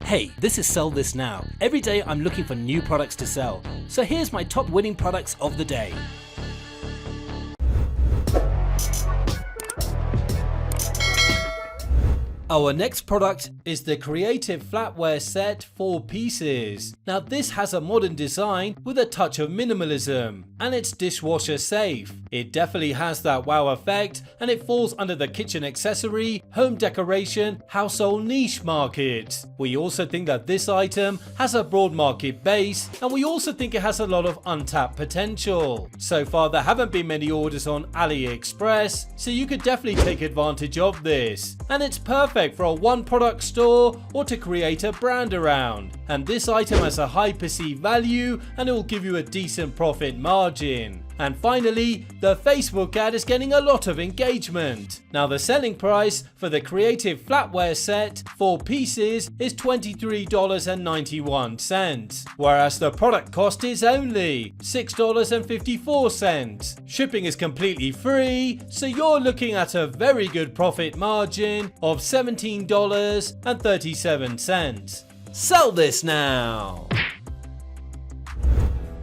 Hey, this is Sell This Now. Every day I'm looking for new products to sell. So here's my top winning products of the day. Our next product is the Creative Flatware Set 4 pieces. Now this has a modern design with a touch of minimalism, and it's dishwasher safe. It definitely has that wow effect, and it falls under the kitchen accessory, home decoration, household niche market. We also think that this item has a broad market base, and we also think it has a lot of untapped potential. So far there haven't been many orders on AliExpress, so you could definitely take advantage of this. And it's perfect for a one product store or to create a brand around. And this item has a high perceived value and it will give you a decent profit margin. And finally, the Facebook ad is getting a lot of engagement. Now the selling price for the Creative Flatware Set 4 pieces is $23.91, whereas the product cost is only $6.54. Shipping is completely free, so you're looking at a very good profit margin of $17.37. Sell this now!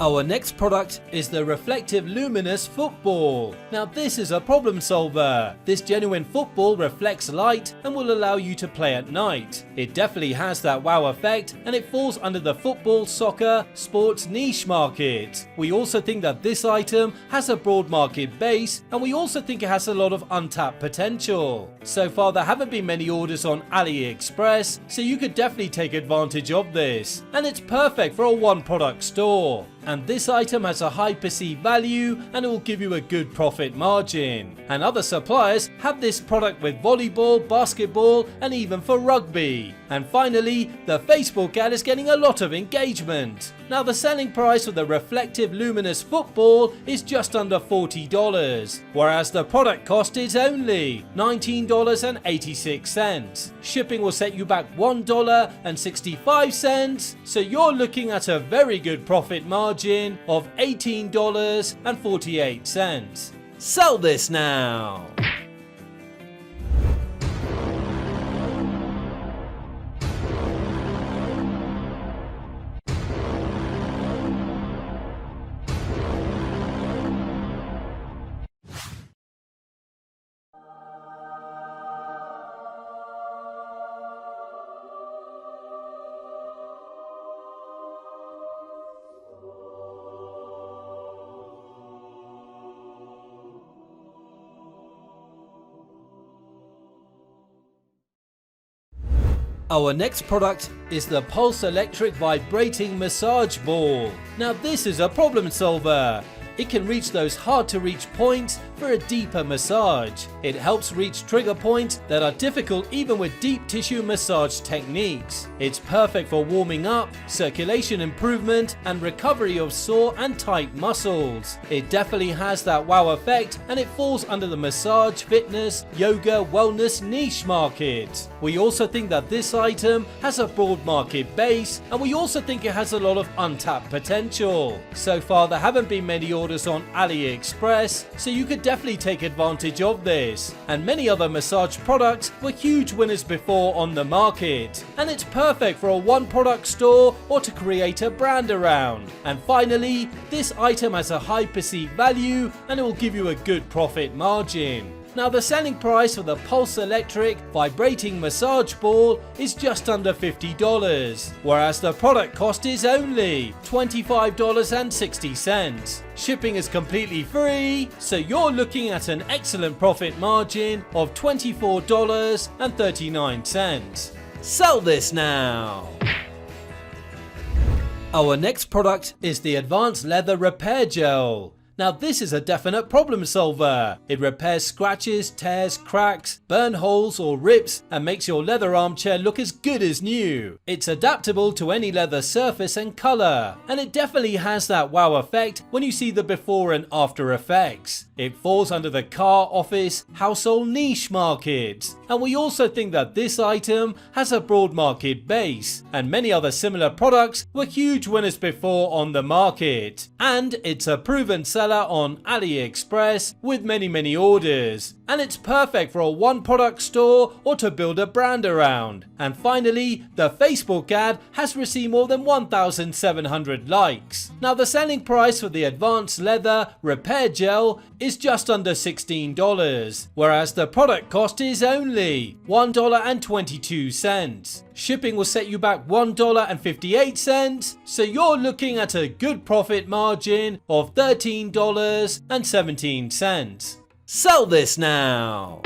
Our next product is the Reflective Luminous Football. Now this is a problem solver. This genuine football reflects light and will allow you to play at night. It definitely has that wow effect and it falls under the football, soccer, sports niche market. We also think that this item has a broad market base and we also think it has a lot of untapped potential. So far there haven't been many orders on AliExpress, so you could definitely take advantage of this. And it's perfect for a one product store. And this item has a high perceived value and it will give you a good profit margin. And other suppliers have this product with volleyball, basketball and even for rugby. And finally, the Facebook ad is getting a lot of engagement. Now the selling price for the Reflective Luminous Football is just under $40, whereas the product cost is only $19.86. Shipping will set you back $1.65, so you're looking at a very good profit margin of $18.48. Sell this now! Our next product is the Pulse Electric Vibrating Massage Ball. Now this is a problem solver. It can reach those hard to reach points for a deeper massage. It helps reach trigger points that are difficult even with deep tissue massage techniques. It's perfect for warming up, circulation improvement and recovery of sore and tight muscles. It definitely has that wow effect and it falls under the massage, fitness, yoga, wellness niche market. We also think that this item has a broad market base and we also think it has a lot of untapped potential. So far there haven't been many orders on AliExpress, so you could definitely take advantage of this. And many other massage products were huge winners before on the market. And it's perfect for a one product store or to create a brand around. And finally, this item has a high perceived value and it will give you a good profit margin. Now the selling price for the Pulse Electric Vibrating Massage Ball is just under $50, whereas the product cost is only $25.60. Shipping is completely free, so you're looking at an excellent profit margin of $24.39. Sell this now! Our next product is the Advanced Leather Repair Gel. Now this is a definite problem solver. It repairs scratches, tears, cracks, burn holes or rips and makes your leather armchair look as good as new. It's adaptable to any leather surface and color, and it definitely has that wow effect when you see the before and after effects. It falls under the car, office, household niche market. And we also think that this item has a broad market base, and many other similar products were huge winners before on the market. And it's a proven seller seller on AliExpress with many orders. And it's perfect for a one product store or to build a brand around. And finally, the Facebook ad has received more than 1,700 likes. Now the selling price for the advanced leather repair gel is just under $16, whereas the product cost is only $1.22. Shipping will set you back $1.58, so you're looking at a good profit margin of $13.17. Sell this now!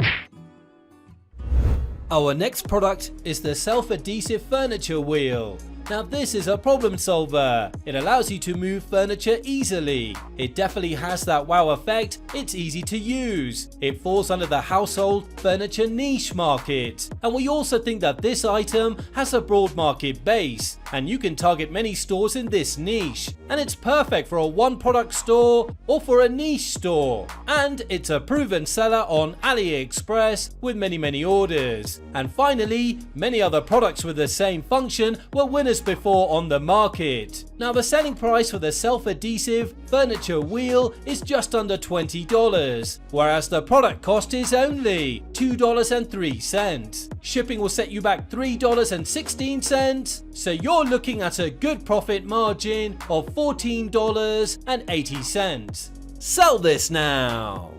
Our next product is the self-adhesive furniture wheel. Now this is a problem solver. It allows you to move furniture easily. It definitely has that wow effect. It's easy to use. It falls under the household furniture niche market. And we also think that this item has a broad market base, and you can target many stores in this niche. And it's perfect for a one product store or for a niche store. And it's a proven seller on AliExpress with many orders. And finally, many other products with the same function were winners before on the market. Now the selling price for the self-adhesive furniture wheel is just under $20, whereas the product cost is only $2.03. Shipping will set you back $3.16, so you're looking at a good profit margin of $14.80. Sell this now!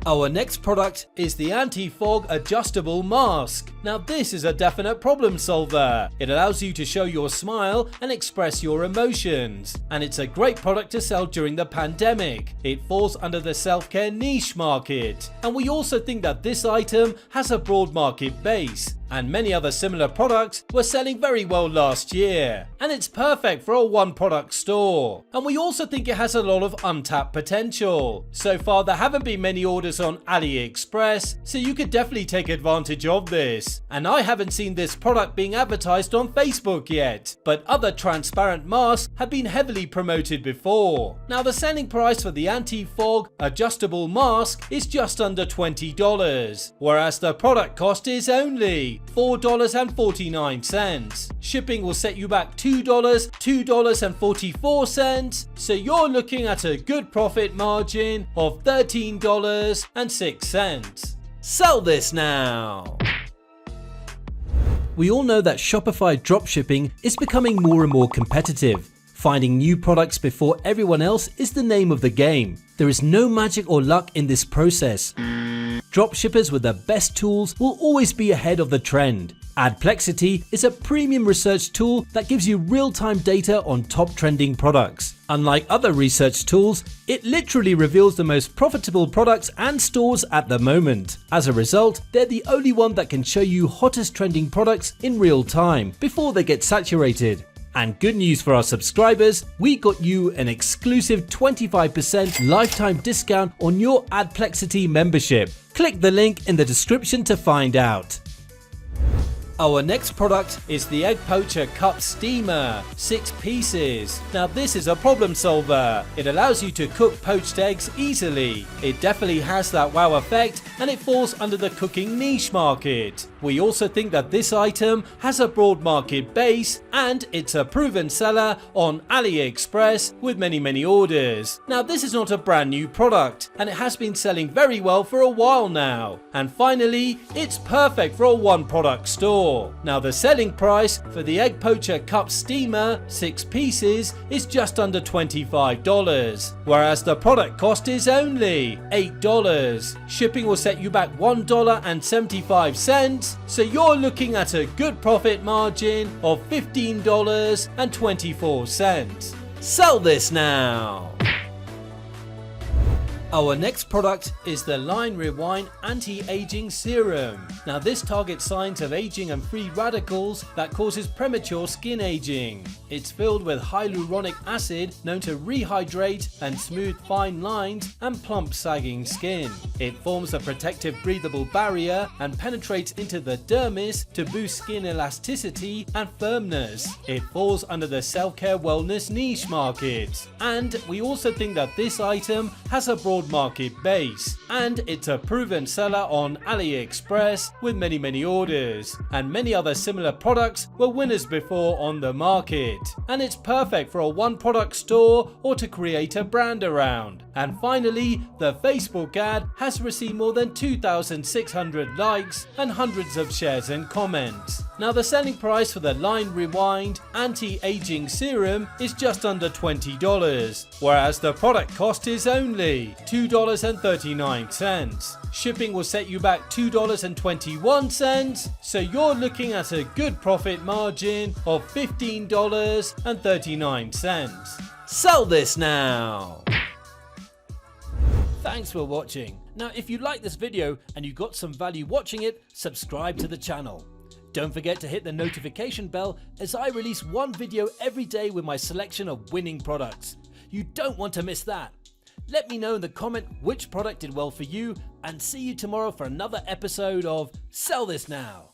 Our next product is the anti-fog adjustable mask. Now this is a definite problem solver. It allows you to show your smile and express your emotions. And it's a great product to sell during the pandemic. It falls under the self-care niche market. And we also think that this item has a broad market base. And many other similar products were selling very well last year. And it's perfect for a one product store. And we also think it has a lot of untapped potential. So far there haven't been many orders on AliExpress, so you could definitely take advantage of this. And I haven't seen this product being advertised on Facebook yet, but other transparent masks have been heavily promoted before. Now the selling price for the anti-fog adjustable mask is just under $20, whereas the product cost is only $4.49. Shipping will set you back $2.44, so you're looking at a good profit margin of $13.06. Sell this now! We all know that Shopify Dropshipping is becoming more and more competitive. Finding new products before everyone else is the name of the game. There is no magic or luck in this process. Dropshippers with the best tools will always be ahead of the trend. Adplexity is a premium research tool that gives you real-time data on top trending products. Unlike other research tools, it literally reveals the most profitable products and stores at the moment. As a result, they're the only one that can show you hottest trending products in real time before they get saturated. And good news for our subscribers, we got you an exclusive 25% lifetime discount on your Adplexity membership. Click the link in the description to find out. Our next product is the Egg Poacher Cup Steamer, 6 pieces. Now this is a problem solver. It allows you to cook poached eggs easily. It definitely has that wow effect, and it falls under the cooking niche market. We also think that this item has a broad market base, and it's a proven seller on AliExpress with many orders. Now this is not a brand new product, and it has been selling very well for a while now. And finally, it's perfect for a one product store. Now the selling price for the Egg Poacher Cup Steamer, 6 pieces, is just under $25, whereas the product cost is only $8. Shipping will set you back $1.75, so you're looking at a good profit margin of $15.24. Sell this now! Our next product is the Line Rewind Anti-Aging Serum. Now this targets signs of aging and free radicals that causes premature skin aging. It's filled with hyaluronic acid known to rehydrate and smooth fine lines and plump sagging skin. It forms a protective breathable barrier and penetrates into the dermis to boost skin elasticity and firmness. It falls under the self-care wellness niche market. And we also think that this item has a broad market base, and it's a proven seller on AliExpress with many orders, and many other similar products were winners before on the market, and it's perfect for a one product store or to create a brand around. And finally, the Facebook ad has received more than 2,600 likes and hundreds of shares and comments. Now the selling price for the Line Rewind Anti-Aging Serum is just under $20, whereas the product cost is only $2.39. Shipping will set you back $2.21, so you're looking at a good profit margin of $15.39. Sell this now! Thanks for watching. Now if you like this video and you got some value watching it, subscribe to the channel. Don't forget to hit the notification bell as I release one video every day with my selection of winning products. You don't want to miss that. Let me know in the comment which product did well for you, and see you tomorrow for another episode of Sell This Now.